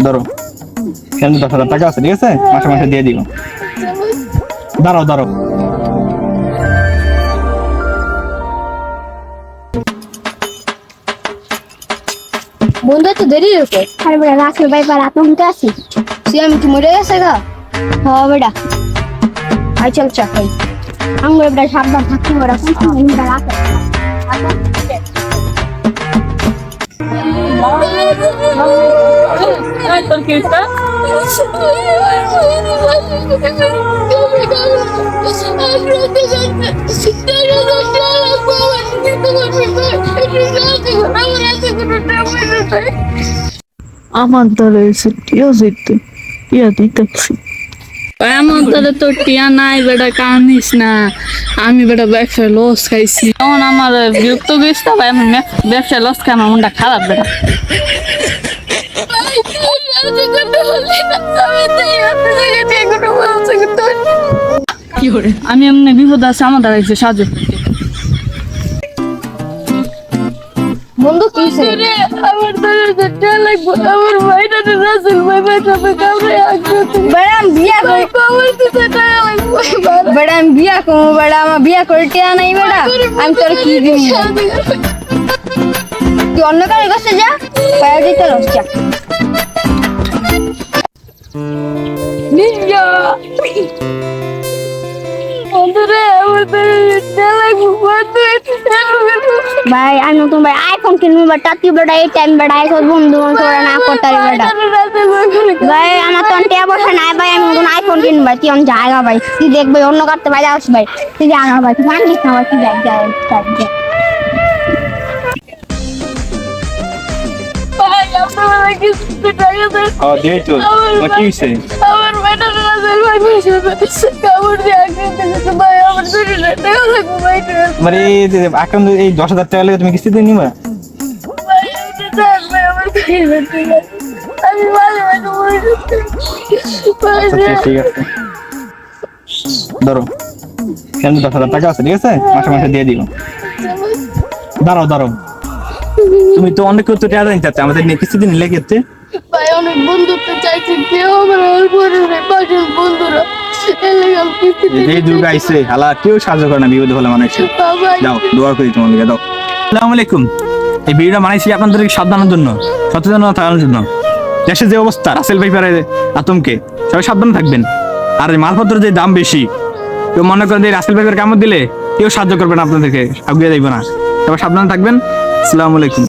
ধরো, কেন 10,000 টাকা আছে, ঠিক আছে, মাসে মাসে দিয়ে দিব। দাঁড়াও দাঁড়াও, বন্ধু তো দেরি হয়েছে। আরে বেটা রাখলে ভাই পার আতঙ্কে আছি। আমি কি মরে গেছে গা? হ্যাঁ বেটা, আই চল চাকাই আমরা বেটা সাবধান থাকি ওরা কোন বেটা রাখে তোর কি হইছে? আমার দ্বারা টিয়া যেতে টিয়া দিতেছি। এমন তাহলে তো টিয়া নাই বেটা, কানিস না। আমি বেটা ব্যবসায় লস খাইছি, তখন আমার বিরক্ত গেছে। আমি ব্যবসায় লস খাই, আমার মনটা খারাপ বেটা। আমি এমনি বিপদ আছে, আমার দাঁড়াইছে সাহায্য। বন্ধু কি হইছে? আমার দাঁড়াইছে লাগবো, আমার ভাইটা রাসেল ভাই বেটাতে কামড়ে আসছে। বেটা আমি বিয়া করি, বেটা আমি বিয়া করবো, বেটা আমার বিয়া করে টিয়া নাই বেটা। আমি তোর কি দিব? তুই অন্য কারোর কাছে যা, পায়া দিতে রস যা। নিয়া বন্ধুরে আমার দাঁড়াইছে লাগবো, ভাই আমি নতুন ভাই আইফোন কিনবো বেটা, তুই বেটা এই টাইম বেটা আইফোন বন্ধু তোরা না করতারি বেটা। ভাই আমার তো টিয়া বসে নাই ভাই, আমি নতুন আইফোন কিনবো ভাই। তুই অন জায়গা ভাই, তুই দেখবি অন্য কাটতে ভাই যাস ভাই, তুই জানা ভাই, তুই জানিস না ভাই, তুই যাই যাই যাই। ভাই আপনারা কিছু টাকা দেন। দিয়ে তো কি হয়েছে? আমার বেটা রাসেল ভাই বেশি কামড় দিয়ে আসছে ভাই, আমার শরীরে টাকা লাগবে ভাই। মানে আক্রান্ত এই 10,000 টাকা লাগে তুমি কিস্তিতে নিবা? ভাই আমি থাকবে আমার শরীরে ঠিক আছে, আমি মাঝে মাঝে মরে যাচ্ছি। আচ্ছা ঠিক আছে, ধরো, কেন 10,000 টাকা আছে, ঠিক আছে, মাসে মাসে দিয়ে দিব। দাঁড়াও দাঁড়াও, তুমি তো অনেক তো টাকা দিতে চাচ্ছ, আমাদের নিয়ে কিস্তিতে নিলে কেতে? ভাই অনেক বন্ধুত্ব চাইছি, কেউ আমার পাশের বন্ধুরা এই যুগ আইছে, হালা কেউ সাহায্য করে না বিপদে হলে মানুষ। দাও দোয়া করি তোমার লিগে, দাও। আসসালামু আলাইকুম। এই ভিডিওটা বানাইছি আপনাদেরকে সাবধানের জন্য, সচেতন থাকার জন্য। দেশের যে অবস্থা, রাসেল ভাইপারে আতঙ্কে সবাই সাবধানে থাকবেন। আর মালপত্রের যে দাম বেশি, কেউ মনে করেন যে রাসেল ভাইপার কামড় দিলে কেউ সাহায্য করবে না, আপনাদেরকে আগুয়ে যাইব না। সবাই সাবধানে থাকবেন। আসসালামু আলাইকুম।